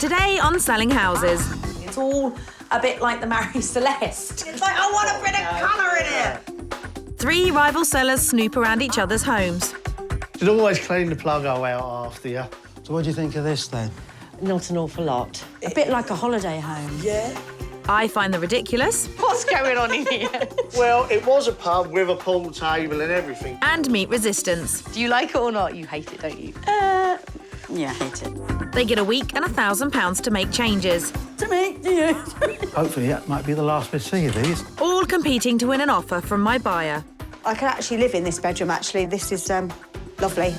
Today on Selling Houses. It's all a bit like the Mary Celeste. It's like, I want a bit of colour in it. 3 rival sellers snoop around each other's homes. You'd always clean the plug hole out after you. So what do you think of this, then? Not an awful lot. A bit like a holiday home. Yeah. I find the ridiculous. What's going on in here? Well, it was a pub with a pool table and everything. And meet resistance. Do you like it or not? You hate it, don't you? Yeah, I hate it. They get a week and £1,000 to make changes. To me, to you. Hopefully that might be the last we see of these. All competing to win an offer from my buyer. I can actually live in this bedroom, actually. This is lovely.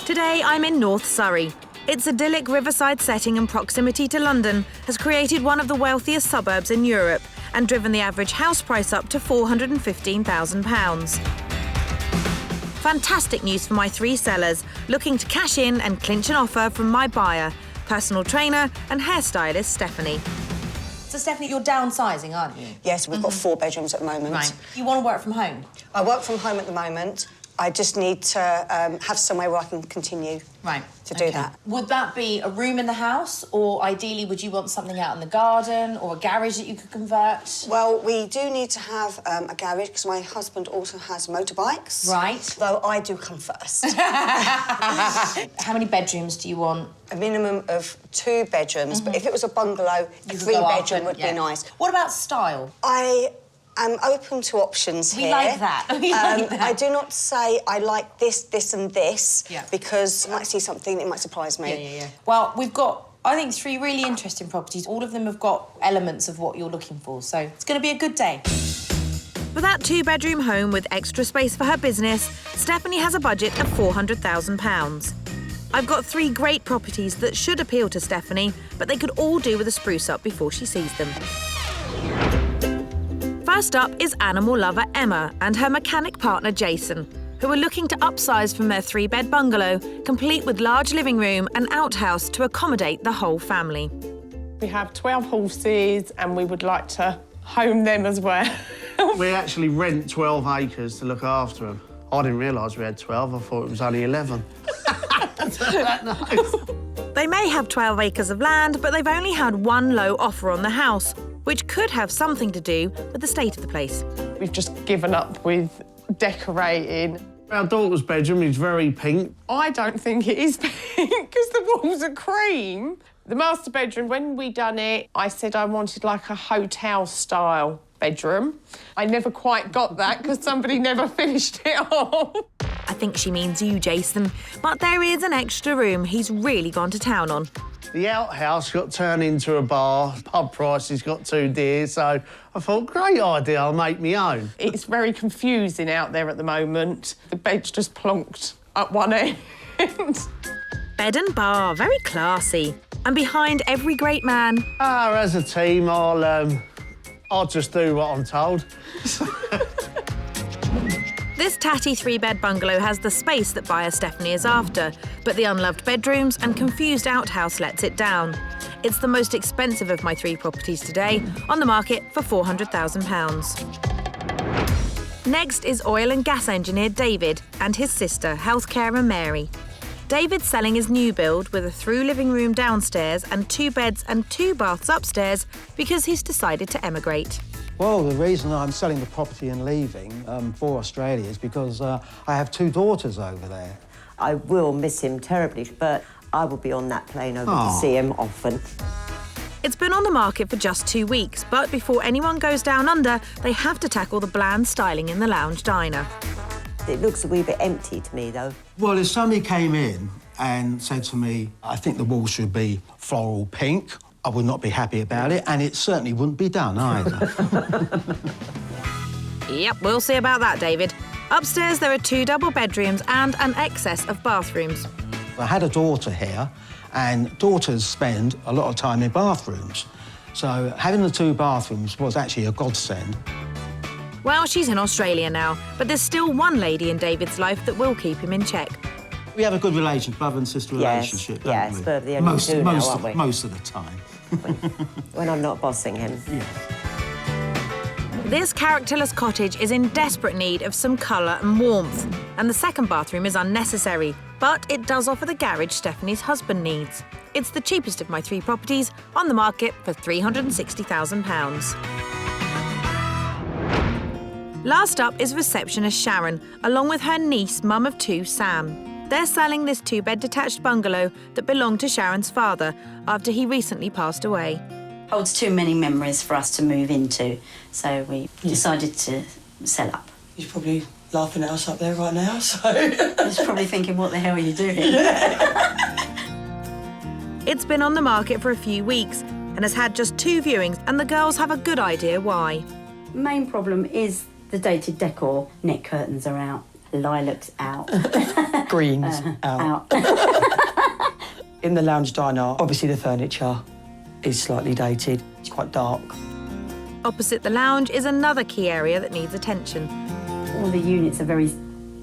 Today, I'm in North Surrey. Its idyllic riverside setting and proximity to London has created one of the wealthiest suburbs in Europe and driven the average house price up to £415,000. Fantastic news for my 3 sellers looking to cash in and clinch an offer from my buyer, personal trainer and hairstylist Stephanie. So, Stephanie, you're downsizing, aren't you? Yes, we've got 4 bedrooms at the moment. Right. You want to work from home? I work from home at the moment. I just need to have somewhere where I can continue to do that. Would that be a room in the house, or ideally would you want something out in the garden or a garage that you could convert? Well, we do need to have a garage because my husband also has motorbikes. Right. Though I do come first. How many bedrooms do you want? A minimum of 2 bedrooms, but if it was a bungalow, a 3-bedroom would be nice. What about style? I'm open to options here. We like that. I do not say I like this, this and this, Yeah. because I might see something that might surprise me. Yeah. Well, we've got, I think, 3 really interesting properties. All of them have got elements of what you're looking for, so it's going to be a good day. For that 2-bedroom home with extra space for her business, Stephanie has a budget of £400,000. I've got 3 great properties that should appeal to Stephanie, but they could all do with a spruce up before she sees them. First up is animal lover Emma and her mechanic partner Jason, who are looking to upsize from their 3-bed bungalow, complete with large living room and outhouse to accommodate the whole family. We have 12 horses and we would like to home them as well. We actually rent 12 acres to look after them. I didn't realise we had 12, I thought it was only 11. That nice. They may have 12 acres of land, but they've only had 1 low offer on the house, which could have something to do with the state of the place. We've just given up with decorating. Our daughter's bedroom is very pink. I don't think it is pink because the walls are cream. The master bedroom, when we done it, I said I wanted like a hotel-style bedroom. I never quite got that because somebody never finished it off. I think she means you, Jason, but there is an extra room he's really gone to town on. The outhouse got turned into a bar, pub prices got too dear, so I thought, great idea, I'll make me own. It's very confusing out there at the moment. The bed's just plonked up one end. Bed and bar, very classy. And behind every great man... As a team, I'll just do what I'm told. This tatty 3-bed bungalow has the space that buyer Stephanie is after, but the unloved bedrooms and confused outhouse lets it down. It's the most expensive of my 3 properties today, on the market for £400,000. Next is oil and gas engineer David and his sister, housecarer Mary. David's selling his new build with a through living room downstairs and 2 beds and 2 baths upstairs because he's decided to emigrate. Well, the reason I'm selling the property and leaving for Australia is because I have 2 daughters over there. I will miss him terribly, but I will be on that plane over to see him often. It's been on the market for just 2 weeks, but before anyone goes down under, they have to tackle the bland styling in the lounge diner. It looks a wee bit empty to me, though. Well, if somebody came in and said to me, I think the wall should be floral pink, I would not be happy about it, and it certainly wouldn't be done either. Yep, we'll see about that, David. Upstairs, there are 2 double bedrooms and an excess of bathrooms. I had a daughter here, and daughters spend a lot of time in bathrooms. So having the 2 bathrooms was actually a godsend. Well, she's in Australia now, but there's still one lady in David's life that will keep him in check. We have a good relationship, brother and sister relationship, don't yes, we? we're the only 2 now, aren't we? Most of the time. When I'm not bossing him. Yeah. This characterless cottage is in desperate need of some colour and warmth, and the second bathroom is unnecessary, but it does offer the garage Stephanie's husband needs. It's the cheapest of my 3 properties, on the market for £360,000. Last up is receptionist Sharon, along with her niece, mum of 2, Sam. They're selling this 2-bed detached bungalow that belonged to Sharon's father after he recently passed away. Holds too many memories for us to move into, so we decided to sell up. He's probably laughing at us up there right now, so... He's probably thinking, what the hell are you doing? It's been on the market for a few weeks and has had just 2 viewings, and the girls have a good idea why. Main problem is the dated decor. Net curtains are out, lilacs out. Greens out. In the lounge diner, obviously the furniture is slightly dated. It's quite dark. Opposite the lounge is another key area that needs attention. All the units are very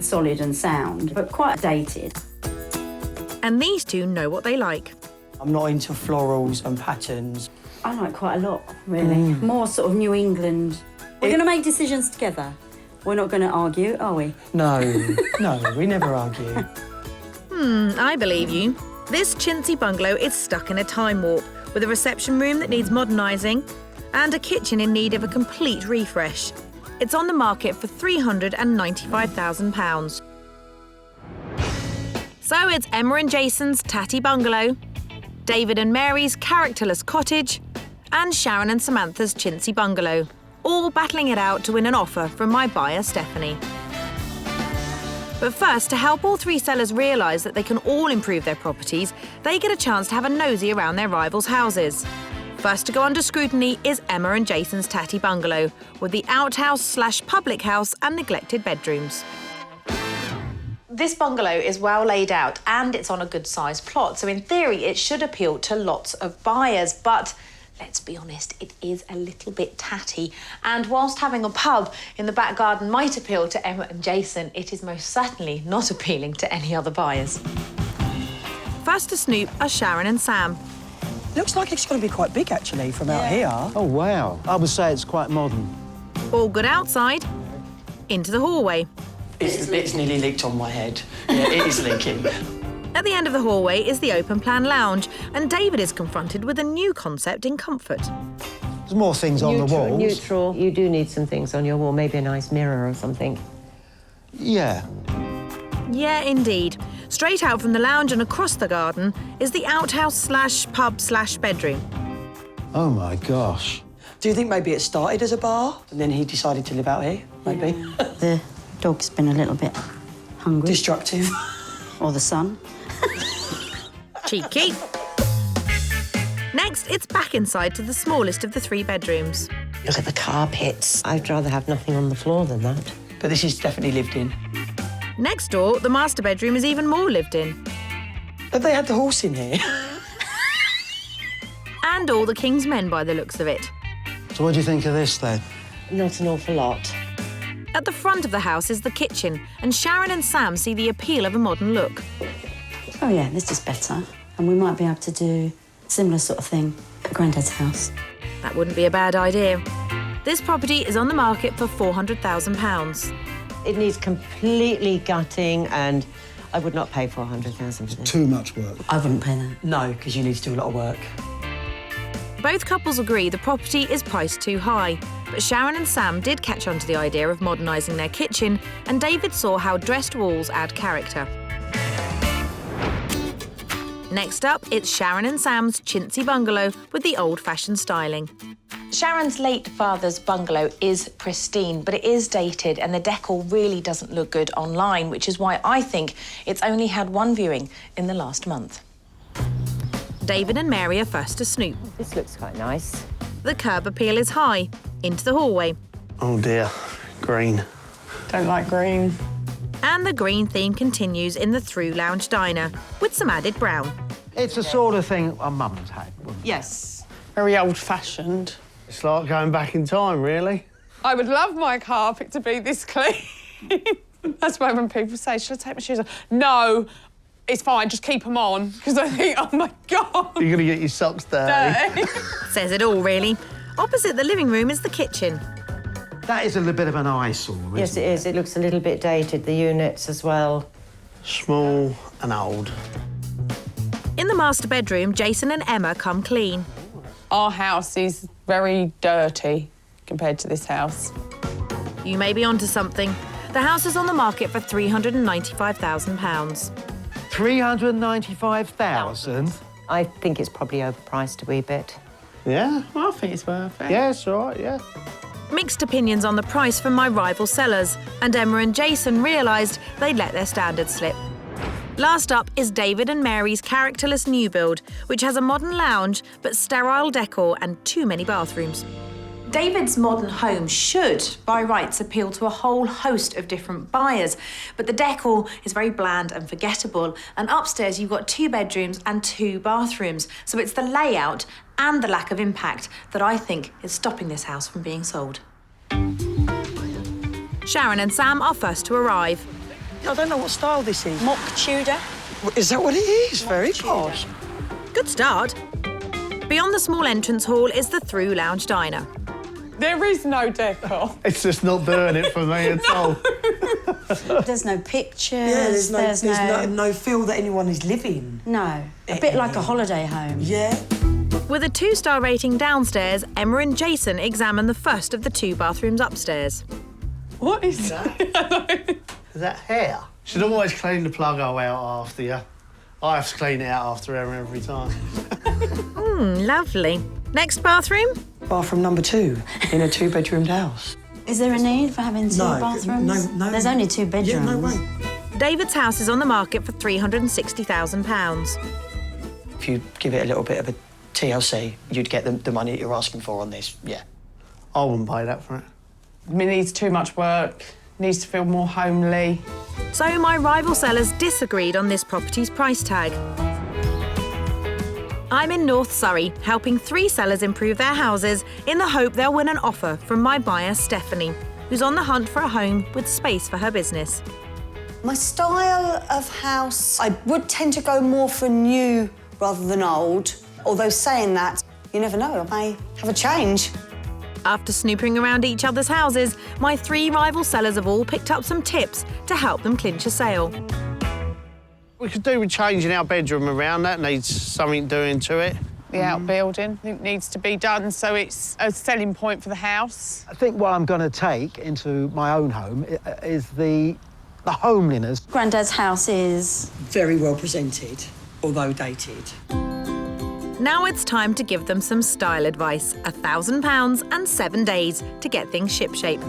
solid and sound, but quite dated. And these 2 know what they like. I'm not into florals and patterns. I like quite a lot, really. More sort of New England. We're going to make decisions together. We're not going to argue, are we? No, no, we never argue. I believe you. This chintzy bungalow is stuck in a time warp, with a reception room that needs modernising and a kitchen in need of a complete refresh. It's on the market for £395,000. So it's Emma and Jason's tatty bungalow, David and Mary's characterless cottage, and Sharon and Samantha's chintzy bungalow, all battling it out to win an offer from my buyer, Stephanie. But first, to help all 3 sellers realise that they can all improve their properties, they get a chance to have a nosy around their rivals' houses. First to go under scrutiny is Emma and Jason's tatty bungalow, with the outhouse/public house and neglected bedrooms. This bungalow is well laid out and it's on a good-sized plot, so in theory it should appeal to lots of buyers, but let's be honest, it is a little bit tatty. And whilst having a pub in the back garden might appeal to Emma and Jason, it is most certainly not appealing to any other buyers. First to snoop are Sharon and Sam. Looks like it's going to be quite big, actually, from out here. Oh, wow. I would say it's quite modern. All good outside. Into the hallway. It's nearly leaked on my head. Yeah, it is leaking. At the end of the hallway is the open-plan lounge, and David is confronted with a new concept in comfort. There's more things on the walls. Neutral. You do need some things on your wall, maybe a nice mirror or something. Yeah. Yeah, indeed. Straight out from the lounge and across the garden is the outhouse/pub/bedroom. Oh, my gosh. Do you think maybe it started as a bar and then he decided to live out here, maybe? The dog's been a little bit hungry. Destructive. Or the sun. Cheeky. Next, it's back inside to the smallest of the 3 bedrooms. Look at the carpets. I'd rather have nothing on the floor than that. But this is definitely lived in. Next door, the master bedroom is even more lived in. Have they had the horse in here? And all the king's men by the looks of it. So what do you think of this, then? Not an awful lot. At the front of the house is the kitchen, and Sharon and Sam see the appeal of a modern look. Oh, yeah, this is better. And we might be able to do a similar sort of thing at Grandad's house. That wouldn't be a bad idea. This property is on the market for £400,000. It needs completely gutting, and I would not pay £400,000 for this. Too much work. I wouldn't pay that. No, because you need to do a lot of work. Both couples agree the property is priced too high, but Sharon and Sam did catch on to the idea of modernising their kitchen, and David saw how dressed walls add character. Next up, it's Sharon and Sam's chintzy bungalow with the old-fashioned styling. Sharon's late father's bungalow is pristine, but it is dated and the decor really doesn't look good online, which is why I think it's only had 1 viewing in the last month. David and Mary are first to snoop. This looks quite nice. The curb appeal is high. Into the hallway. Oh dear, green. Don't like green. And the green theme continues in the through lounge diner, with some added brown. It's the sort of thing our mums had, wouldn't it? Yes. Very old-fashioned. It's like going back in time, really. I would love my carpet to be this clean. That's why when people say, should I take my shoes off? No, it's fine, just keep them on. Because I think, oh, my God. You're going to get your socks dirty. Says it all, really. Opposite the living room is the kitchen. That is a little bit of an eyesore, isn't Yes, it is. It looks a little bit dated, the units as well. Small and old. In the master bedroom, Jason and Emma come clean. Our house is very dirty compared to this house. You may be onto something. The house is on the market for £395,000. 395,000? I think it's probably overpriced a wee bit. Yeah? Well, I think it's worth it. Yeah, it's all right, yeah. Mixed opinions on the price from my rival sellers, and Emma and Jason realised they'd let their standards slip. Last up is David and Mary's characterless new build, which has a modern lounge but sterile decor and too many bathrooms. David's modern home should, by rights, appeal to a whole host of different buyers, but the decor is very bland and forgettable, and upstairs you've got 2 bedrooms and 2 bathrooms, so it's the layout and the lack of impact that I think is stopping this house from being sold. Sharon and Sam are first to arrive. I don't know what style this is. Mock Tudor. Is that what it is? Very posh. Good start. Beyond the small entrance hall is the through lounge diner. There is no decor. It's just not doing it for me at all. There's no pictures. Yeah, there's no feel that anyone is living. No. A bit like a holiday home. Yeah. With a 2-star rating downstairs, Emma and Jason examine the first of the 2 bathrooms upstairs. What is that? Is that hair? Should always clean the plug hole out after you. I have to clean it out after Emma every time. Lovely. Next bathroom? Bathroom number 2 in a 2-bedroomed house. Is there a need for having 2 bathrooms? No. There's only 2 bedrooms. Yeah, no way. David's house is on the market for £360,000. If you give it a little bit of a TLC, you'd get the money that you're asking for on this, yeah. I wouldn't pay that for it. It needs too much work, needs to feel more homely. So my rival sellers disagreed on this property's price tag. I'm in North Surrey, helping 3 sellers improve their houses in the hope they'll win an offer from my buyer, Stephanie, who's on the hunt for a home with space for her business. My style of house, I would tend to go more for new rather than old. Although saying that, you never know, I may have a change. After snooping around each other's houses, my 3 rival sellers have all picked up some tips to help them clinch a sale. We could do with changing our bedroom around. That needs something doing to it. The outbuilding, I think, needs to be done so it's a selling point for the house. I think what I'm going to take into my own home is the homeliness. Grandad's house is... Very well presented, although dated. Now it's time to give them some style advice. £1,000 and 7 days to get things shipshape.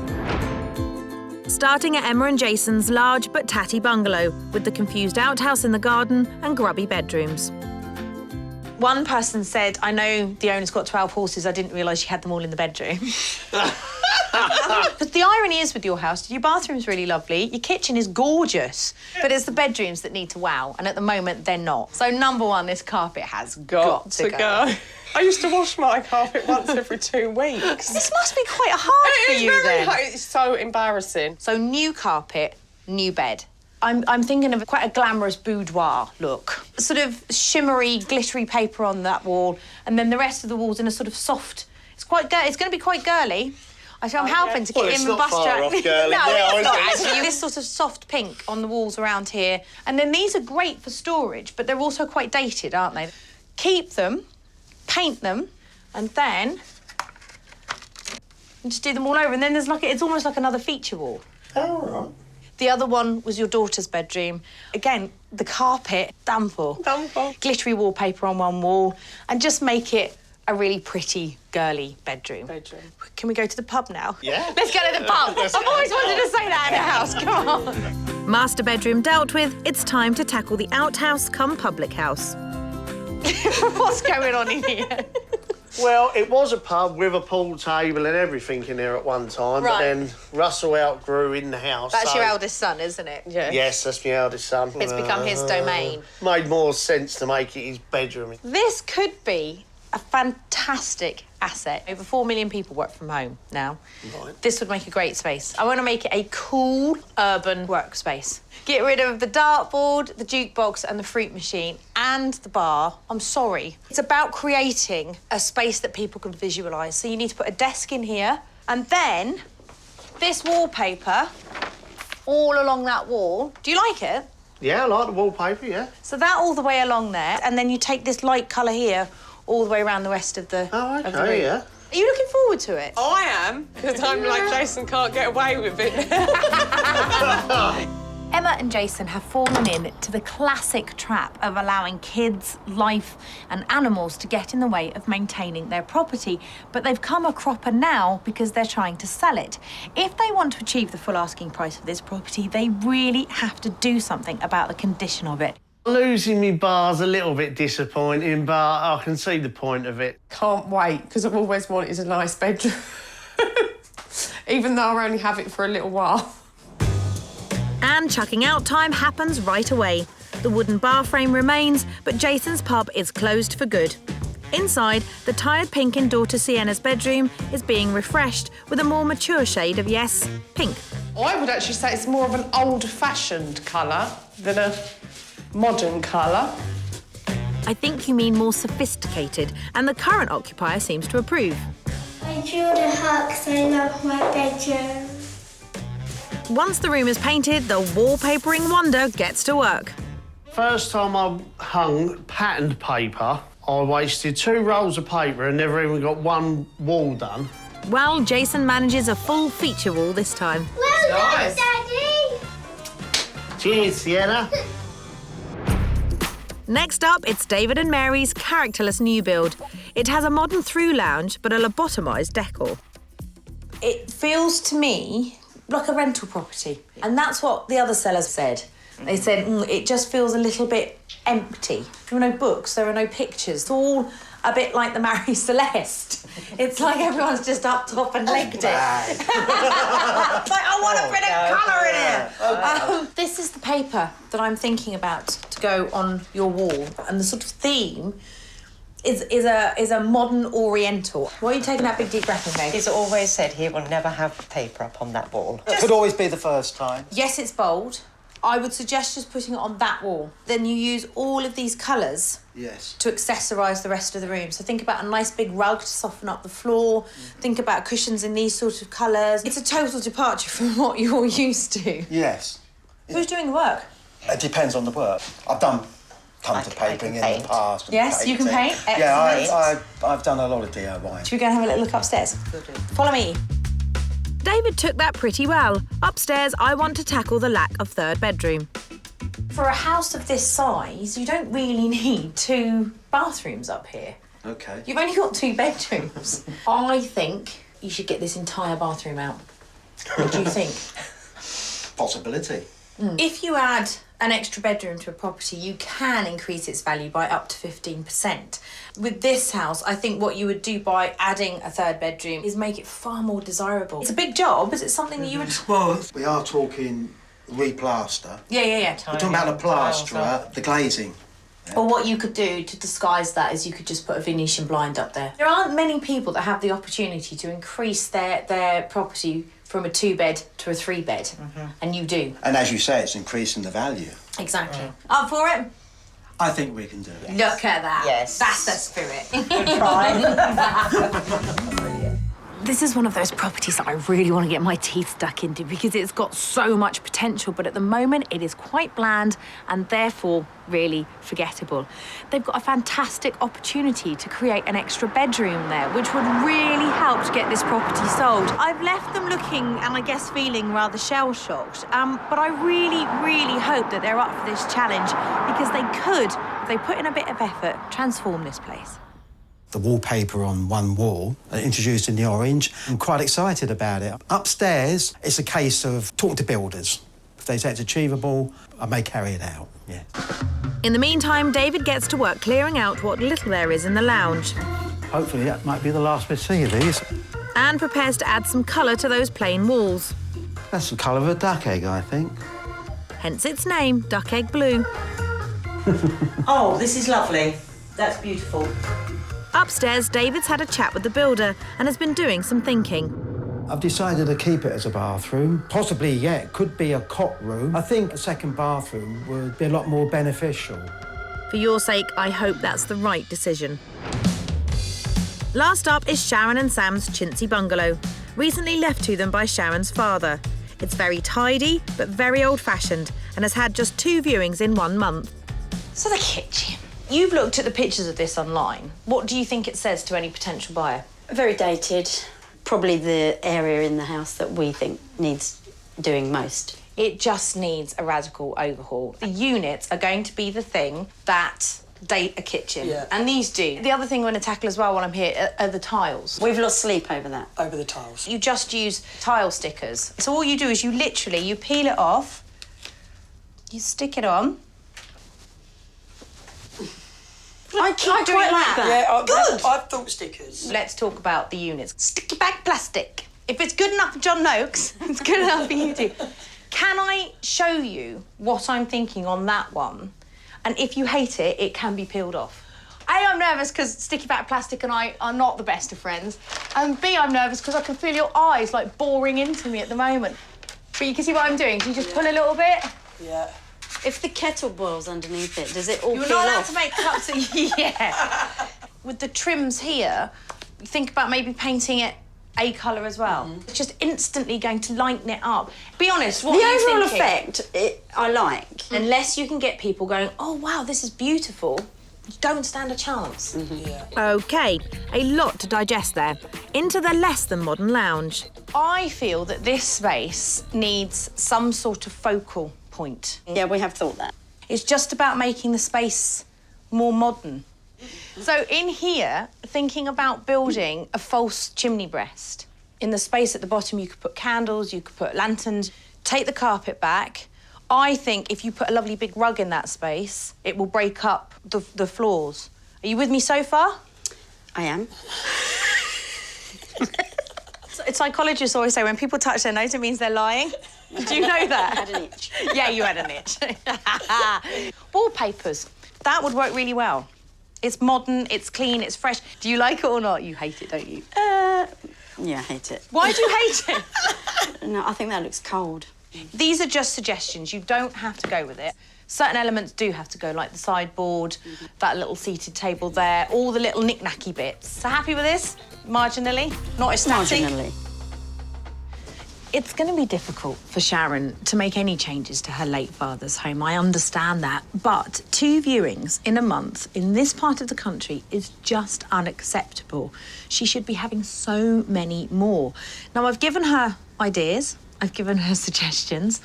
Starting at Emma and Jason's large but tatty bungalow with the confused outhouse in the garden and grubby bedrooms. One person said, I know the owner's got 12 horses, I didn't realise she had them all in the bedroom. But the irony is with your house, your bathroom's really lovely, your kitchen is gorgeous, but it's the bedrooms that need to wow, and at the moment they're not. So number 1, this carpet has got to go. I used to wash my carpet once every 2 weeks. This must be quite hard for you then. It's so embarrassing. So new carpet, new bed. I'm thinking of quite a glamorous boudoir look. Sort of shimmery, glittery paper on that wall, and then the rest of the walls in a sort of soft... It's quite it's going to be quite girly. I'm helping to get in the bus track. Off girly no, now, it's not is it? actually. This sort of soft pink on the walls around here. And then these are great for storage, but they're also quite dated, aren't they? Keep them, paint them, and then just do them all over. And then there's it's almost like another feature wall. All right. The other one was your daughter's bedroom. Again, the carpet, dample. Glittery wallpaper on one wall, and just make it a really pretty, girly bedroom. Can we go to the pub now? Yeah. Let's go to the pub. I've always wanted to say that in a house. Come on. Master bedroom dealt with, it's time to tackle the outhouse come public house. What's going on in here? Well, it was a pub with a pool table and everything in there at one time, but then Russell outgrew in the house. That's your eldest son, isn't it? Yeah. Yes, that's my eldest son. It's become his domain. Made more sense to make it his bedroom. This could be a fantastic asset. Over 4 million people work from home now. Right. This would make a great space. I want to make it a cool, urban workspace. Get rid of the dartboard, the jukebox and the fruit machine and the bar. I'm sorry. It's about creating a space that people can visualise. So you need to put a desk in here and then this wallpaper all along that wall. Do you like it? Yeah, I like the wallpaper, yeah. So that all the way along there, and then you take this light colour here all the way around the rest of the Oh, of the room. okay, yeah. Are you looking forward to it? I am, because I'm like, Jason can't get away with it. Emma and Jason have fallen into the classic trap of allowing kids, life and animals to get in the way of maintaining their property, but they've come a cropper now because they're trying to sell it. If they want to achieve the full asking price of this property, they really have to do something about the condition of it. Losing me bar's a little bit disappointing, but I can see the point of it. Can't wait, because I've always wanted a nice bedroom. Even though I only have it for a little while. And chucking out time happens right away. The wooden bar frame remains, but Jason's pub is closed for good. Inside, the tired pink in daughter Sienna's bedroom is being refreshed with a more mature shade of, yes, pink. I would actually say it's more of an old-fashioned colour than a modern colour. I think you mean more sophisticated, and the current occupier seems to approve. I drew the heart because I love my bedroom. Once the room is painted, the wallpapering wonder gets to work. First time I hung patterned paper, I wasted 2 rolls of paper and never even got one wall done. Well, Jason manages a full feature wall this time. Well Nice. done, Daddy! Cheers, Sienna. Next up, it's David and Mary's characterless new build. It has a modern through lounge, but a lobotomised decor. It feels to me like a rental property. And that's what the other sellers said. They said, it just feels a little bit empty. There are no books, there are no pictures. It's all a bit like the Mary Celeste. It's like everyone's just up top and legged it. It's like, I want a bit of colour in here. This is the paper that I'm thinking about to go on your wall. And the sort of theme is a modern oriental. Why are you taking that big deep breath in, Meg? He's always said he will never have paper up on that wall. It could always be the first time. Yes, it's bold. I would suggest just putting it on that wall. Then you use all of these colours Yes. to accessorise the rest of the room. So think about a nice big rug to soften up the floor. Think about cushions in these sort of colours. It's a total departure from what you're used to. Yes. Who's doing the work? It depends on the work. I've done tons of papering in the past. and Yes, you can painting. paint. Yeah, Excellent. I've done a lot of DIY. Should we go and have a little look upstairs? Follow me. David took that pretty well. Upstairs, I want to tackle the lack of third bedroom. For a house of this size, you don't really need 2 bathrooms up here. Okay. You've only got 2 bedrooms. I think you should get this entire bathroom out. What do you think? Possibility. If you add an extra bedroom to a property, you can increase its value by up to 15%. With this house, I think what you would do by adding a third bedroom is make it far more desirable. It's a big job. Is it something that you would... Well, we are talking replaster. Yeah. We're talking about the plasterer, the glazing. Or what you could do to disguise that is you could just put a Venetian blind up there. There aren't many people that have the opportunity to increase their property from a 2-bed to a 3-bed, and you do. And as you say, it's increasing the value. Exactly. Up for it? I think we can do it. Look at that. Yes. That's the spirit. This is one of those properties that I really want to get my teeth stuck into because it's got so much potential, but at the moment it is quite bland and therefore really forgettable. They've got a fantastic opportunity to create an extra bedroom there, which would really help to get this property sold. I've left them looking and I guess feeling rather shell-shocked, but I really, really hope that they're up for this challenge because they could, if they put in a bit of effort, transform this place. The wallpaper on one wall, introduced in the orange. I'm quite excited about it. Upstairs, it's a case of talking to builders. If they say it's achievable, I may carry it out, yeah. In the meantime, David gets to work clearing out what little there is in the lounge Hopefully that might be the last we see of these. and prepares to add some colour to those plain walls. That's the colour of a duck egg, I think. Hence its name, Duck Egg Blue. Oh, this is lovely. That's beautiful. Upstairs, David's had a chat with the builder and has been doing some thinking. I've decided to keep it as a bathroom. Possibly, yeah, it could be a cot room. I think a second bathroom would be a lot more beneficial. For your sake, I hope that's the right decision. Last up is Sharon and Sam's chintzy bungalow. recently left to them by Sharon's father. It's very tidy, but very old-fashioned, and has had just 2 viewings in 1 month. So the kitchen. You've looked at the pictures of this online. What do you think it says to any potential buyer? Very dated. Probably the area in the house that we think needs doing most. It just needs a radical overhaul. The units are going to be the thing that date a kitchen. Yeah. And these do. The other thing we're going to tackle as well while I'm here are the tiles. We've lost sleep over that. Over the tiles. You just use tile stickers. So all you do is you peel it off, you stick it on. I quite like that. Yeah, Good. I've thought stickers. Let's talk about the units. Sticky back plastic. If it's good enough for John Noakes, it's good enough for you too. Can I show you what I'm thinking on that one? And if you hate it, it can be peeled off. A, I'm nervous because sticky back plastic and I are not the best of friends. And B, I'm nervous because I can feel your eyes like boring into me at the moment. But you can see what I'm doing. Can you just pull a little bit? Yeah. If the kettle boils underneath it, does it all You're peel not allowed off? to make cuts of... Yeah. With the trims here, think about maybe painting it a colour as well. It's just instantly going to lighten it up. Be honest, what The are you overall thinking? effect, I like. Unless you can get people going, oh, wow, this is beautiful, you don't stand a chance. OK, a lot to digest there. Into the less than modern lounge. I feel that this space needs some sort of focal point. Yeah, we have thought that. It's just about making the space more modern. So in here, thinking about building a false chimney breast. In the space at the bottom, you could put candles, you could put lanterns, take the carpet back. I think if you put a lovely big rug in that space, it will break up the floors. Are you with me so far? I am. Psychologists always say when people touch their nose, it means they're lying. Do you know that? I had an itch. Yeah, you had an itch. Wallpapers. That would work really well. It's modern, it's clean, it's fresh. Do you like it or not? You hate it, don't you? Yeah, I hate it. Why do you hate it? No, I think that looks cold. These are just suggestions. You don't have to go with it. Certain elements do have to go, like the sideboard, that little seated table there, all the little knick-knacky bits. So happy with this? Marginally? Not ecstatic? Marginally. It's going to be difficult for Sharon to make any changes to her late father's home. I understand that. But 2 viewings in a month in this part of the country is just unacceptable. She should be having so many more. Now, I've given her ideas. I've given her suggestions.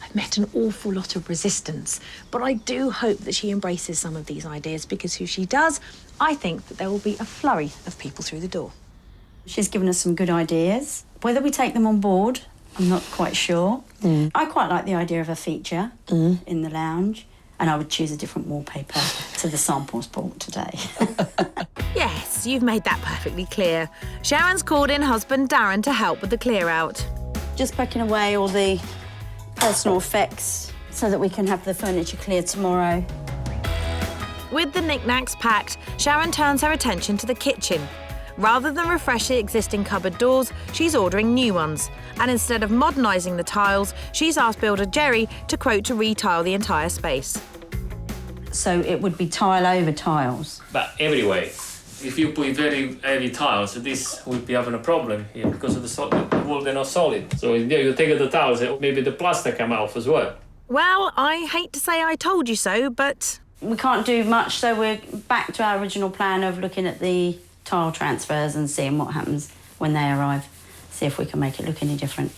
I've met an awful lot of resistance. But I do hope that she embraces some of these ideas because if she does, I think that there will be a flurry of people through the door. She's given us some good ideas. Whether we take them on board, I'm not quite sure. I quite like the idea of a feature in the lounge, and I would choose a different wallpaper to the samples bought today. Yes, you've made that perfectly clear. Sharon's called in husband Darren to help with the clear-out. Just packing away all the personal effects so that we can have the furniture cleared tomorrow. With the knickknacks packed, Sharon turns her attention to the kitchen. Rather than refresh the existing cupboard doors, she's ordering new ones. And instead of modernising the tiles, she's asked builder Jerry to quote to retile the entire space. So it would be tile over tiles. But everywhere. If you put very heavy tiles, this will be having a problem here because of the wall, they're not solid. So yeah, you take the tiles, maybe the plaster come off as well. Well, I hate to say I told you so, but... We can't do much, so we're back to our original plan of looking at the tile transfers and seeing what happens when they arrive. See if we can make it look any different.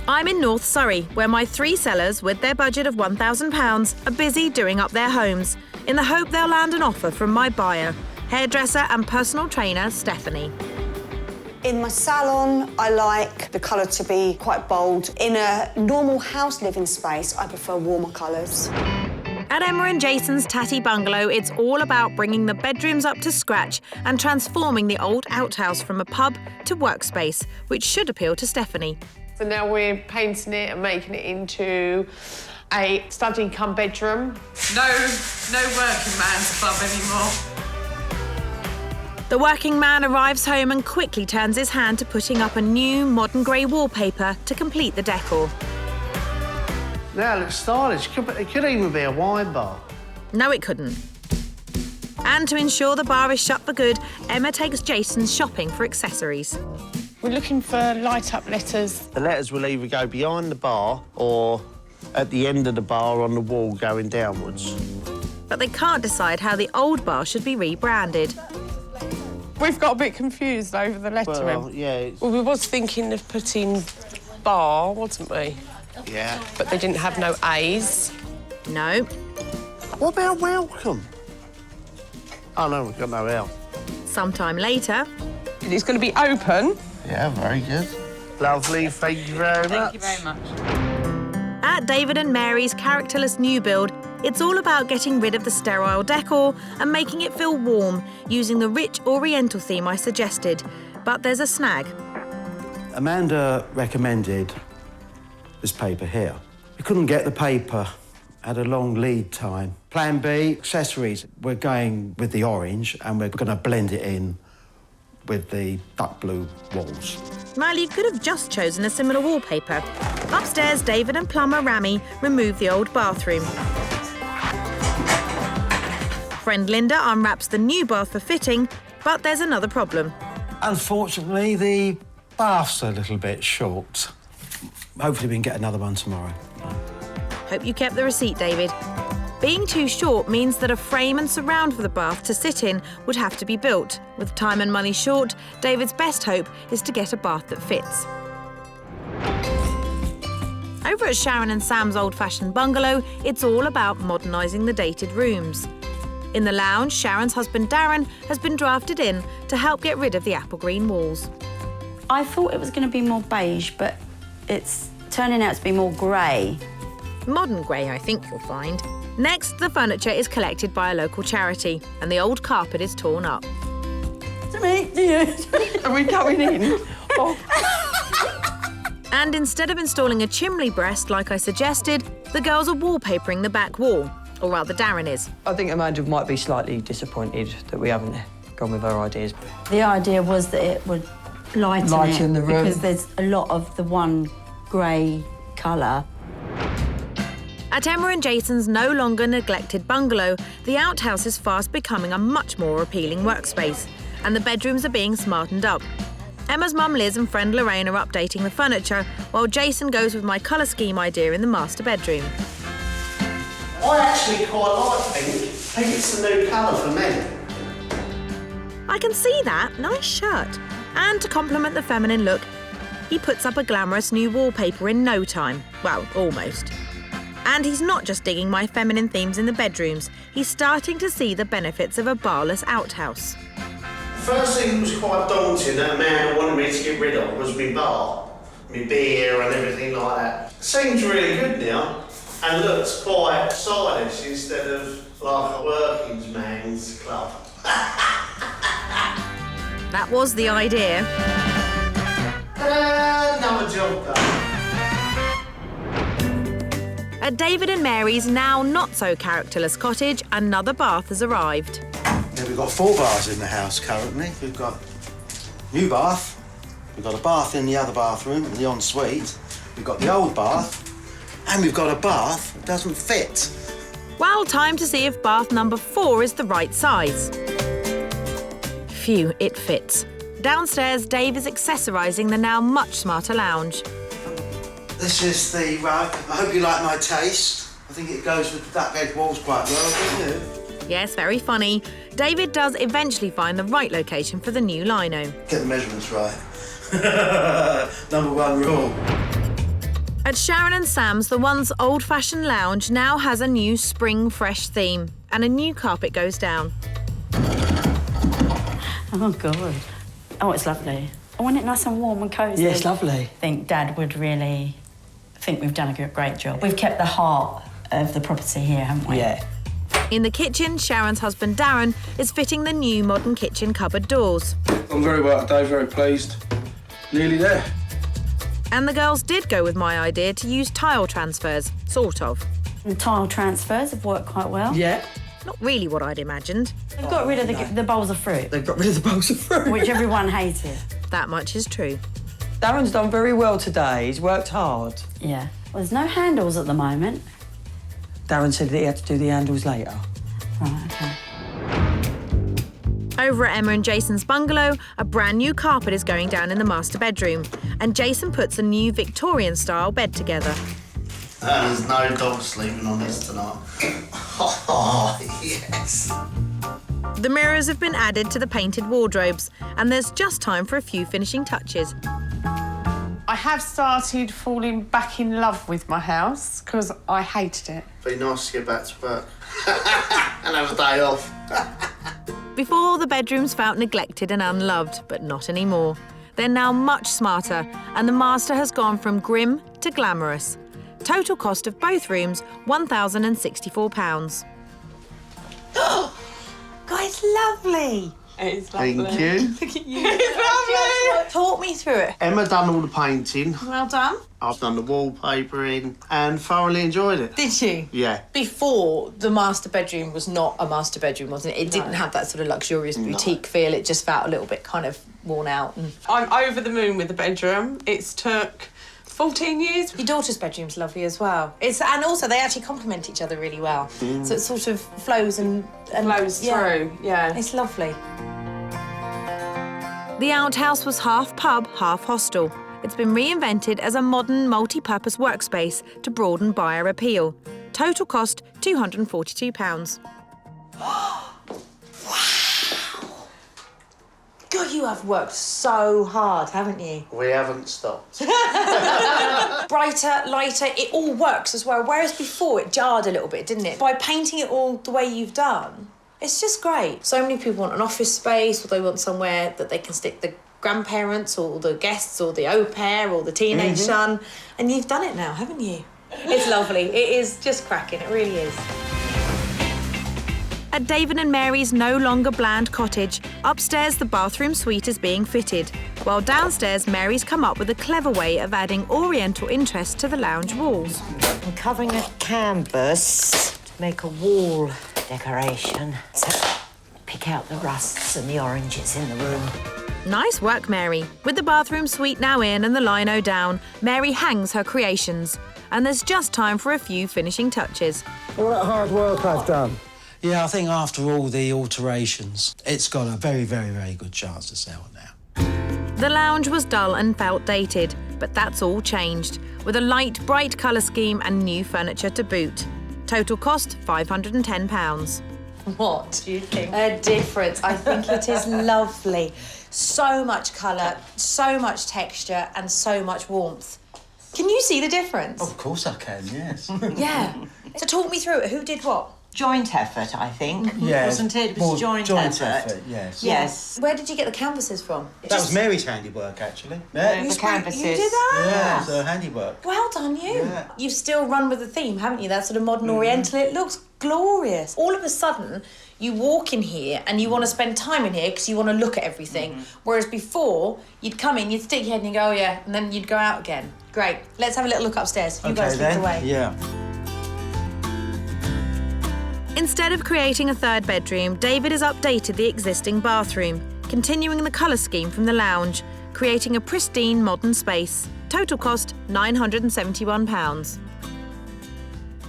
I'm in North Surrey, where my 3 sellers, with their budget of £1,000, are busy doing up their homes, in the hope they'll land an offer from my buyer, hairdresser and personal trainer, Stephanie. In my salon, I like the colour to be quite bold. In a normal house living space, I prefer warmer colours. At Emma and Jason's Tatty bungalow, it's all about bringing the bedrooms up to scratch and transforming the old outhouse from a pub to workspace, which should appeal to Stephanie. So now we're painting it and making it into a study cum bedroom. No working man's club anymore. The working man arrives home and quickly turns his hand to putting up a new modern grey wallpaper to complete the decor. Now it looks stylish. It could even be a wine bar. No, it couldn't. And to ensure the bar is shut for good, Emma takes Jason shopping for accessories. We're looking for light-up letters. The letters will either go behind the bar or at the end of the bar on the wall going downwards. But they can't decide how the old bar should be rebranded. We've got a bit confused over the lettering. Well, yeah. Well, we was thinking of putting bar, wasn't we? Yeah. But they didn't have no A's. No. What about welcome? Oh, no, we've got no L. Sometime later... It's going to be open. Yeah, very good. Lovely, thank you very much. Thank you very much. At David and Mary's characterless new build, it's all about getting rid of the sterile decor and making it feel warm, using the rich oriental theme I suggested. But there's a snag. Amanda recommended this paper here. We couldn't get the paper, had a long lead time. Plan B, accessories. We're going with the orange and we're going to blend it in with the duck blue walls. Well, you could have just chosen a similar wallpaper. Upstairs, David and plumber Rami remove the old bathroom. Friend Linda unwraps the new bath for fitting, but there's another problem. Unfortunately, the bath's a little bit short. Hopefully we can get another one tomorrow. Hope you kept the receipt, David. Being too short means that a frame and surround for the bath to sit in would have to be built. With time and money short, David's best hope is to get a bath that fits. Over at Sharon and Sam's old-fashioned bungalow, it's all about modernising the dated rooms. In the lounge, Sharon's husband Darren has been drafted in to help get rid of the apple green walls. I thought it was going to be more beige, but it's turning out to be more grey. Modern grey, I think you'll find. Next, the furniture is collected by a local charity and the old carpet is torn up. Are we going in? Oh. And instead of installing a chimney breast like I suggested, the girls are wallpapering the back wall. Or rather, Darren is. I think Amanda might be slightly disappointed that we haven't gone with her ideas. The idea was that it would lighten the room. because there's a lot of the one grey colour. At Emma and Jason's no longer neglected bungalow, the outhouse is fast becoming a much more appealing workspace, and the bedrooms are being smartened up. Emma's mum Liz and friend Lorraine are updating the furniture, while Jason goes with my colour scheme idea in the master bedroom. I actually quite like pink. I think it's the new colour for men. I can see that. Nice shirt. And to complement the feminine look, he puts up a glamorous new wallpaper in no time. Well, almost. And he's not just digging my feminine themes in the bedrooms. He's starting to see the benefits of a barless outhouse. First thing that was quite daunting, that man wanted me to get rid of was my bar, my beer and everything like that. Seems really good now and looks quite stylish instead of like a working man's club. That was the idea. Another job done. At David and Mary's now not-so-characterless cottage, another bath has arrived. Yeah, we've got 4 baths in the house currently. We've got new bath, we've got a bath in the other bathroom, the ensuite, we've got the old bath, and we've got a bath that doesn't fit. Well, time to see if bath number 4 is the right size. Phew, it fits. Downstairs, Dave is accessorising the now much smarter lounge. This is the rug. I hope you like my taste. I think it goes with the duck egg walls quite well, don't you? Yes, very funny. David does eventually find the right location for the new lino. Get the measurements right. Number 1 rule. At Sharon and Sam's, the once old-fashioned lounge now has a new spring fresh theme and a new carpet goes down. Oh, God. Oh, it's lovely. I want it nice and warm and cosy. Yeah, it's lovely. I think Dad would really think we've done a great job. We've kept the heart of the property here, haven't we? Yeah. In the kitchen, Sharon's husband Darren is fitting the new modern kitchen cupboard doors. I'm very well today, very pleased. Nearly there. And the girls did go with my idea to use tile transfers, sort of. The tile transfers have worked quite well. Yeah. Not really what I'd imagined. They've got rid of the bowls of fruit. They've got rid of the bowls of fruit. Which everyone hated. That much is true. Darren's done very well today. He's worked hard. Yeah. Well, there's no handles at the moment. Darren said that he had to do the handles later. Right, OK. Over at Emma and Jason's bungalow, a brand new carpet is going down in the master bedroom, and Jason puts a new Victorian-style bed together. There's no dog sleeping on this tonight. Oh, yes. The mirrors have been added to the painted wardrobes, and there's just time for a few finishing touches. I have started falling back in love with my house because I hated it. Be nice to get back to work and have a day off. Before, the bedrooms felt neglected and unloved, but not anymore. They're now much smarter, and the master has gone from grim to glamorous. Total cost of both rooms, £1,064. Guys, lovely. It's lovely. Thank you. Look at you. It's lovely. Talk me through it. Emma done all the painting. Well done. I've done the wallpapering and thoroughly enjoyed it. Did you? Yeah. Before, the master bedroom was not a master bedroom, wasn't it? It didn't have that sort of luxurious boutique feel. It just felt a little bit kind of worn out. And... I'm over the moon with the bedroom. It's took 14 years. Your daughter's bedroom's lovely as well. And also they actually complement each other really well. So it sort of flows and flows through. Yeah. It's lovely. The outhouse was half pub, half hostel. It's been reinvented as a modern multi-purpose workspace to broaden buyer appeal. Total cost £242. God, you have worked so hard, haven't you? We haven't stopped. Brighter, lighter, it all works as well. Whereas before it jarred a little bit, didn't it? By painting it all the way you've done, it's just great. So many people want an office space, or they want somewhere that they can stick the grandparents or the guests or the au pair or the teenage son. And you've done it now, haven't you? It's lovely. It is just cracking, it really is. At David and Mary's no longer bland cottage, upstairs the bathroom suite is being fitted, while downstairs Mary's come up with a clever way of adding oriental interest to the lounge walls. I'm covering a canvas to make a wall decoration. So pick out the rusts and the oranges in the room. Nice work, Mary. With the bathroom suite now in and the lino down, Mary hangs her creations. And there's just time for a few finishing touches. All that hard work I've done. Yeah, I think after all the alterations, it's got a very, very, very good chance to sell now. The lounge was dull and felt dated, but that's all changed, with a light, bright colour scheme and new furniture to boot. Total cost £510. What do you think? A difference. I think it is lovely. So much colour, so much texture and so much warmth. Can you see the difference? Of course I can, yes. Yeah. So talk me through it. Who did what? Joint effort, I think. Yes. Wasn't it? It was joint effort. Yes. Yes. Where did you get the canvases from? That was Mary's handiwork, actually. The canvases. You did that? Yeah, it's her handiwork. Well done, you. Yeah. You've still run with the theme, haven't you? That sort of modern oriental. It looks glorious. All of a sudden, you walk in here and you want to spend time in here because you want to look at everything. Whereas before, you'd come in, you'd stick your head and you go, oh yeah, and then you'd go out again. Great. Let's have a little look upstairs. You guys lead the way. Yeah. Instead of creating a third bedroom, David has updated the existing bathroom, continuing the colour scheme from the lounge, creating a pristine modern space. Total cost £971.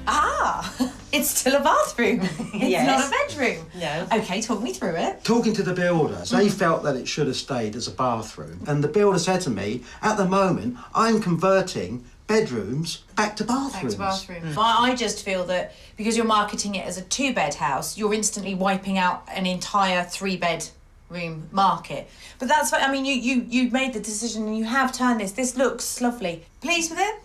Ah, it's still a bathroom. It's not a bedroom. No. Okay, talk me through it. Talking to the builders, they felt that it should have stayed as a bathroom. And the builder said to me, at the moment, I'm converting bedrooms back to bathrooms. I just feel that because you're marketing it as a two-bed house, you're instantly wiping out an entire three-bedroom market. But that's what, I mean, you made the decision and you have turned this. This looks lovely. Pleased with it?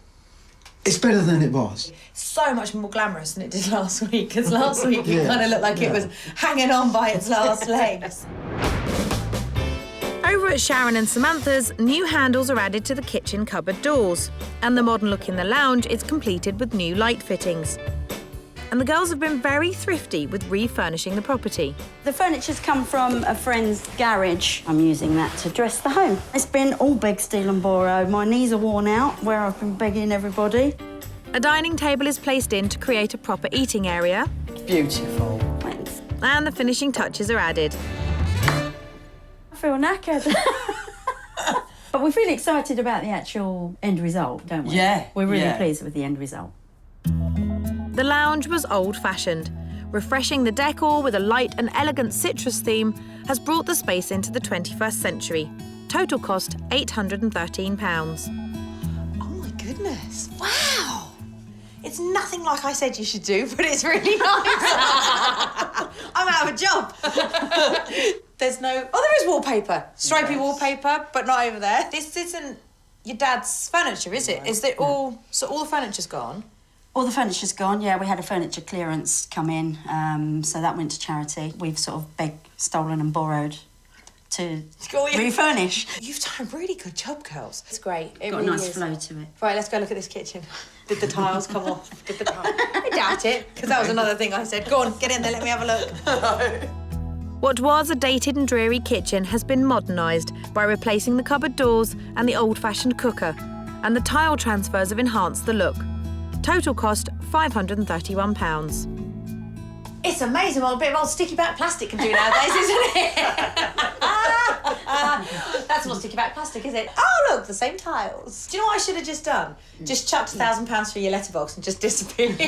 It's better than it was. So much more glamorous than it did last week, because last week it kind of looked like it was hanging on by its last legs. Over at Sharon and Samantha's, new handles are added to the kitchen cupboard doors, and the modern look in the lounge is completed with new light fittings. And the girls have been very thrifty with refurnishing the property. The furniture's come from a friend's garage. I'm using that to dress the home. It's been all beg, steal and borrow. My knees are worn out where I've been begging everybody. A dining table is placed in to create a proper eating area. Beautiful. Thanks. And the finishing touches are added. I feel knackered. But we're really excited about the actual end result, don't we? Yeah. We're really pleased with the end result. The lounge was old-fashioned, Refreshing the decor with a light and elegant citrus theme has brought the space into the 21st century. Total cost £813. Oh my goodness. Wow. It's nothing like I said you should do, but it's really nice. I'm out of a job. There's no... Oh, there is wallpaper. Stripy wallpaper, but not over there. This isn't your dad's furniture, is it? Is it all... So all the furniture's gone? All the furniture's gone, yeah. We had a furniture clearance come in, so that went to charity. We've sort of begged, stolen and borrowed to refurnish. You've done a really good job, girls. It's great. It Got really a nice is. flow to it. Right, let's go look at this kitchen. Did the tiles come off? Did the tiles... I doubt it, because that was another thing I said. Go on, get in there, let me have a look. What was a dated and dreary kitchen has been modernised by replacing the cupboard doors and the old-fashioned cooker, and the tile transfers have enhanced the look. Total cost £531. It's amazing what a bit of old sticky back plastic can do nowadays, isn't it? That's not sticky back plastic, is it? Oh, look, the same tiles. Do you know what I should have just done? Just chucked £1,000 for your letterbox and just disappeared.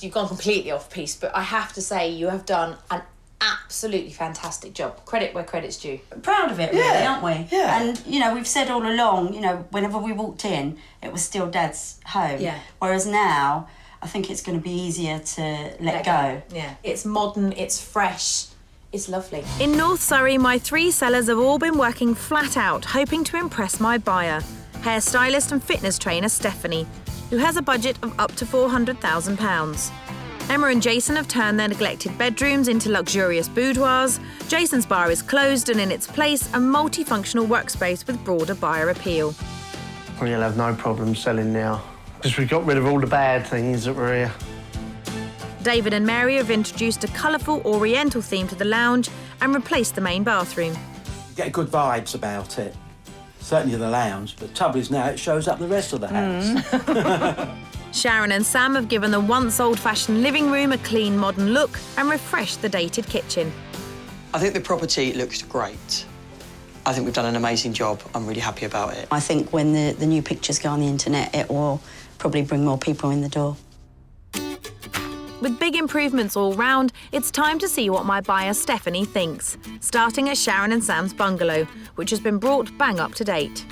You've gone completely off piece, but I have to say you have done an absolutely fantastic job. Credit where credit's due. Proud of it, really, aren't we? Yeah. And, you know, we've said all along, you know, whenever we walked in, it was still Dad's home. Yeah. Whereas now, I think it's going to be easier to let go. Yeah. It's modern, it's fresh, it's lovely. In North Surrey, my 3 sellers have all been working flat out, hoping to impress my buyer, hairstylist and fitness trainer Stephanie, who has a budget of up to £400,000. Emma and Jason have turned their neglected bedrooms into luxurious boudoirs. Jason's bar is closed and in its place a multifunctional workspace with broader buyer appeal. We'll have no problem selling now, because we got rid of all the bad things that were here. David and Mary have introduced a colourful oriental theme to the lounge and replaced the main bathroom. You get good vibes about it. Certainly the lounge, but the trouble is now it shows up the rest of the house. Sharon and Sam have given the once old-fashioned living room a clean, modern look and refreshed the dated kitchen. I think the property looks great. I think we've done an amazing job. I'm really happy about it. I think when the new pictures go on the internet, it will probably bring more people in the door. With big improvements all round, it's time to see what my buyer Stephanie thinks, starting at Sharon and Sam's bungalow, which has been brought bang up to date.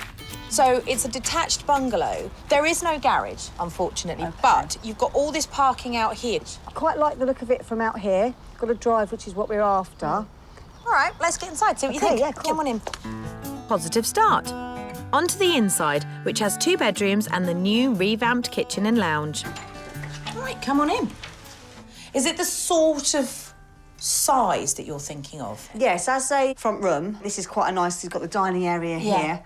So it's a detached bungalow. There is no garage, unfortunately, but you've got all this parking out here. I quite like the look of it from out here. Got a drive, which is what we're after. All right, let's get inside, see what you think. Yeah, cool. Come on in. Positive start. On to the inside, which has 2 bedrooms and the new revamped kitchen and lounge. All right, come on in. Is it the sort of size that you're thinking of? Yes, as a front room, this is quite a nice, it's got the dining area here.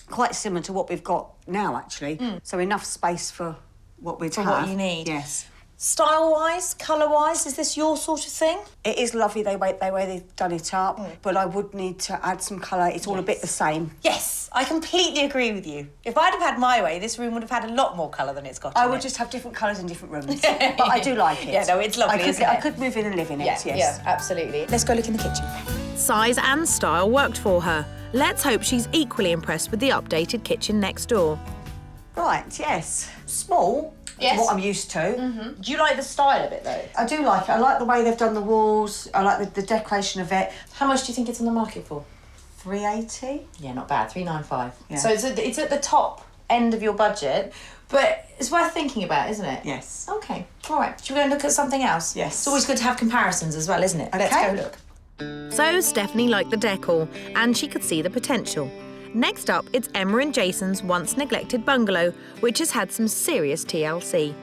Quite similar to what we've got now, actually. So enough space for what we'd For have. what you need. Yes. Style-wise, colour-wise, is this your sort of thing? It is lovely the way they've done it up, but I would need to add some colour. It's all a bit the same. Yes, I completely agree with you. If I'd have had my way, this room would have had a lot more colour than it's got. I would just have different colours in different rooms. But I do like it. Yeah, no, it's lovely, isn't it? I could move in and live in it, yes. Yeah, absolutely. Let's go look in the kitchen. Size and style worked for her. Let's hope she's equally impressed with the updated kitchen next door. Right, yes. Small, Yes. what I'm used to. Do you like the style of it, though? I do like it. I like the way they've done the walls. I like the decoration of it. How much do you think it's on the market for? 380. Yeah, not bad, 395. Yeah. So it's at the top end of your budget, but it's worth thinking about, isn't it? Yes. Okay, all right. Should we go and look at something else? Yes. It's always good to have comparisons as well, isn't it? Okay. Let's go look. So Stephanie liked the decor and she could see the potential. Next up, it's Emma and Jason's once neglected bungalow, which has had some serious TLC.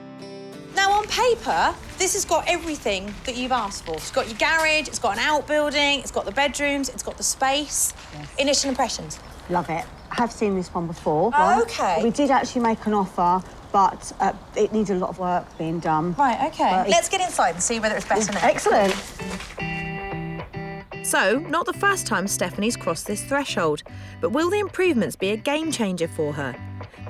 Now, on paper, this has got everything that you've asked for. It's got your garage, it's got an outbuilding, it's got the bedrooms, it's got the space. Yes. Initial impressions? Love it. I have seen this one before. Oh, okay. We did actually make an offer, but it needs a lot of work being done. Right, okay. Let's get inside and see whether it's better now. Excellent. So, not the first time Stephanie's crossed this threshold, but will the improvements be a game changer for her?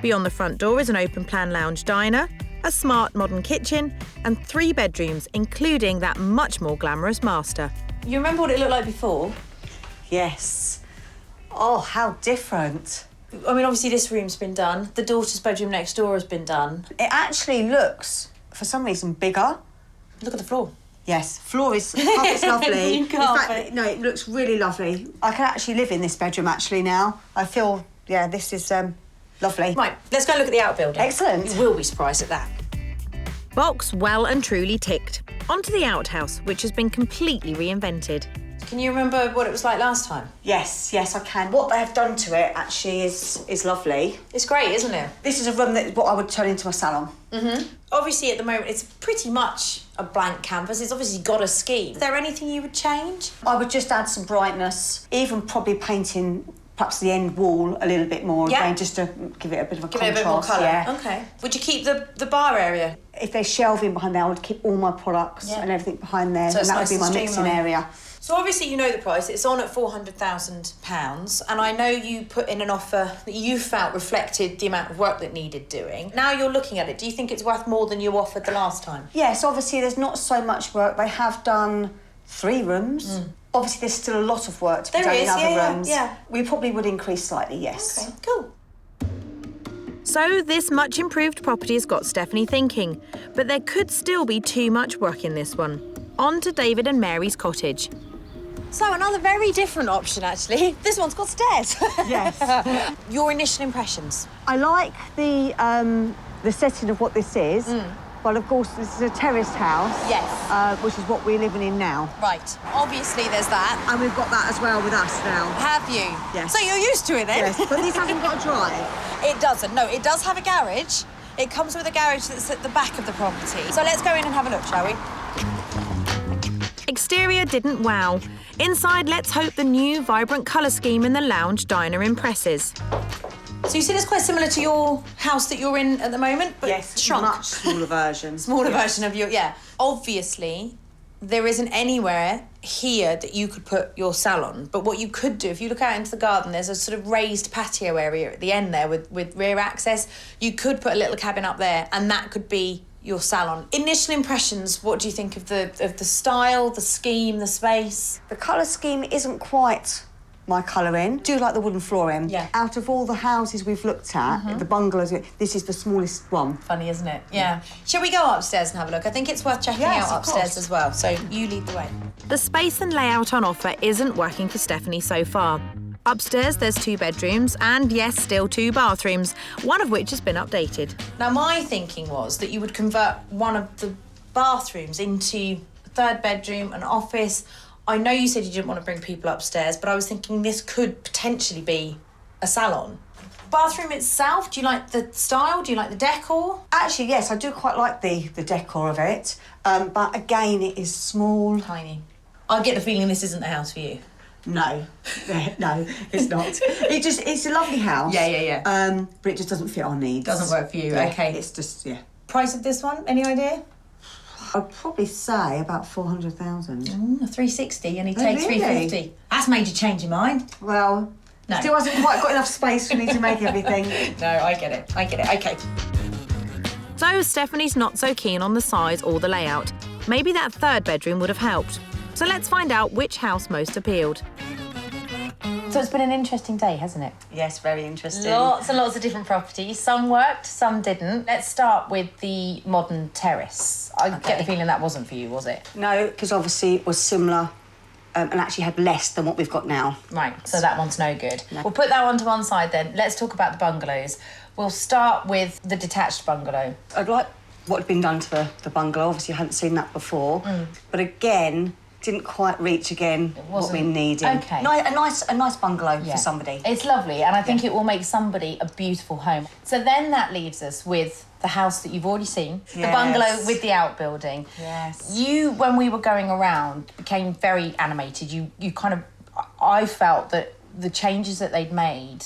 Beyond the front door is an open-plan lounge diner, a smart modern kitchen and 3 bedrooms, including that much more glamorous master. You remember what it looked like before? Yes. Oh, how different. I mean, obviously this room's been done. The daughter's bedroom next door has been done. It actually looks, for some reason, bigger. Look at the floor. Yes, carpet's lovely. New carpet. In fact, no, it looks really lovely. I can actually live in this bedroom actually now. I feel, yeah, this is lovely. Right, let's go and look at the outbuilding. Excellent. You will be surprised at that. Box well and truly ticked. Onto the outhouse, which has been completely reinvented. Can you remember what it was like last time? Yes, I can. What they have done to it actually is lovely. It's great, isn't it? This is a room that what I would turn into a salon. Obviously, at the moment, it's pretty much a blank canvas. It's obviously got a scheme. Is there anything you would change? I would just add some brightness, even probably painting perhaps the end wall a little bit more again, just to give it a bit of a contrast. Give it a bit more colour. Yeah. Okay. Would you keep the bar area? If there's shelving behind there, I would keep all my products and everything behind there, So and that it's would be nice my and mixing streamlined. area. So obviously you know the price. It's on at £400,000, and I know you put in an offer that you felt reflected the amount of work that needed doing. Now you're looking at it. Do you think it's worth more than you offered the last time? Yes, obviously there's not so much work. They have done 3 rooms. Obviously there's still a lot of work to be done in other rooms. Yeah. We probably would increase slightly, yes. Okay, cool. So this much improved property has got Stephanie thinking, but there could still be too much work in this one. On to David and Mary's cottage. So another very different option, actually. This one's got stairs. Yes. Your initial impressions? I like the setting of what this is. Well, of course, this is a terraced house. Yes. Which is what we're living in now. Right. Obviously, there's that. And we've got that as well with us now. Have you? Yes. So you're used to it then? Yes, but this hasn't got a drive. It doesn't. No, it does have a garage. It comes with a garage that's at the back of the property. So let's go in and have a look, shall we? Exterior didn't wow. Inside, let's hope the new vibrant colour scheme in the lounge diner impresses. So you see it's quite similar to your house that you're in at the moment, but Yes, shrunk. much smaller version. Smaller version of your, yeah. Obviously, there isn't anywhere here that you could put your salon, but what you could do, if you look out into the garden, there's a sort of raised patio area at the end there with rear access. You could put a little cabin up there, and that could be your salon. Initial impressions, what do you think of the style, the scheme, the space? The colour scheme isn't quite my colouring. I do like the wooden flooring. Yeah. Out of all the houses we've looked at, the bungalows, this is the smallest one. Funny, isn't it? Yeah. Shall we go upstairs and have a look? I think it's worth checking Yes, out of upstairs course. as well, so you lead the way. The space and layout on offer isn't working for Stephanie so far. Upstairs, there's 2 bedrooms and, yes, still 2 bathrooms, one of which has been updated. Now, my thinking was that you would convert one of the bathrooms into a 3rd bedroom, an office. I know you said you didn't want to bring people upstairs, but I was thinking this could potentially be a salon. Bathroom itself, do you like the style? Do you like the decor? Actually, yes, I do quite like the decor of it, but again, it is small. Tiny. I get the feeling this isn't the house for you. No, no, it's not. It's a lovely house. Yeah. But it just doesn't fit our needs. Doesn't work for you, Yeah, okay. It's just, yeah. Price of this one, any idea? I'd probably say about 400,000. 360 and he Oh, takes really? 350. That's made you change your mind. Well, No. still hasn't quite got enough space for me to make everything. No, I get it. Okay. So Stephanie's not so keen on the size or the layout. Maybe that 3rd bedroom would have helped. So let's find out which house most appealed. So it's been an interesting day, hasn't it? Yes, very interesting. Lots and lots of different properties. Some worked, some didn't. Let's start with the modern terrace. I get the feeling that wasn't for you, was it? No, because obviously it was similar and actually had less than what we've got now. Right, so that one's no good. No. We'll put that one to one side then. Let's talk about the bungalows. We'll start with the detached bungalow. I'd like what had been done to the bungalow. Obviously, I hadn't seen that before. But again, didn't quite reach what we needed. Okay. A nice bungalow for somebody. It's lovely, and I think it will make somebody a beautiful home. So then that leaves us with the house that you've already seen, the bungalow with the outbuilding. Yes. You, when we were going around, became very animated. You kind of, I felt that the changes that they'd made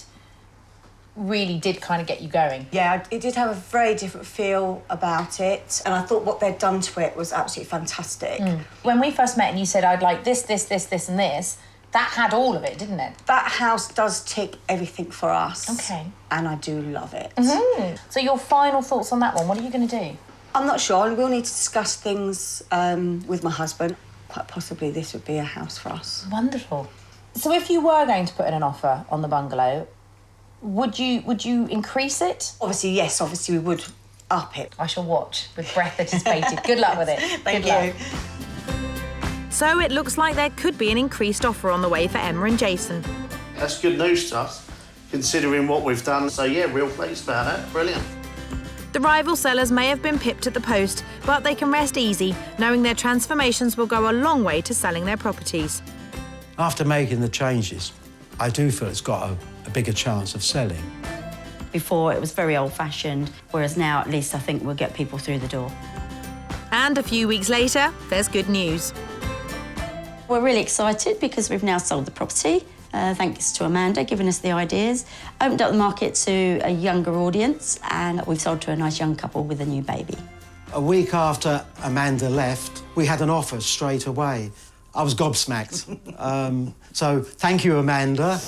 really did kind of get you going. Yeah, it did have a very different feel about it, and I thought what they'd done to it was absolutely fantastic. When we first met and you said, I'd like this, and this, that had all of it, didn't it? That house does tick everything for us. Okay. And I do love it. So your final thoughts on that one, what are you going to do? I'm not sure, and we'll need to discuss things with my husband. Quite possibly this would be a house for us. Wonderful. So if you were going to put in an offer on the bungalow, would you increase it? Obviously, yes, we would up it. I shall watch with breath anticipated. Good luck with it. Thank Good you. luck. So it looks like there could be an increased offer on the way for Emma and Jason. That's good news to us, considering what we've done. So yeah, real pleased about it. Brilliant. The rival sellers may have been pipped at the post, but they can rest easy, knowing their transformations will go a long way to selling their properties. After making the changes, I do feel it's got a bigger chance of selling. Before, it was very old-fashioned, whereas now, at least, I think we'll get people through the door. And a few weeks later, there's good news. We're really excited because we've now sold the property, thanks to Amanda giving us the ideas, opened up the market to a younger audience, and we've sold to a nice young couple with a new baby. A week after Amanda left, we had an offer straight away. I was gobsmacked. So thank you, Amanda.